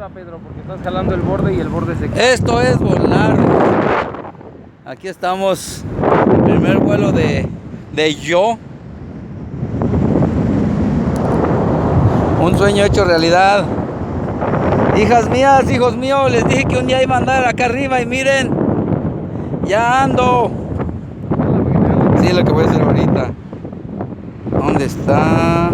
vuela, Pedro, porque estás jalando el borde y el borde se cae. Esto es volar. Aquí estamos. Primer vuelo de yo. Un sueño hecho realidad. Hijas mías, hijos míos, les dije que un día iba a andar acá arriba y miren, ya ando. Sí, lo que voy a hacer ahorita. ¿Dónde está?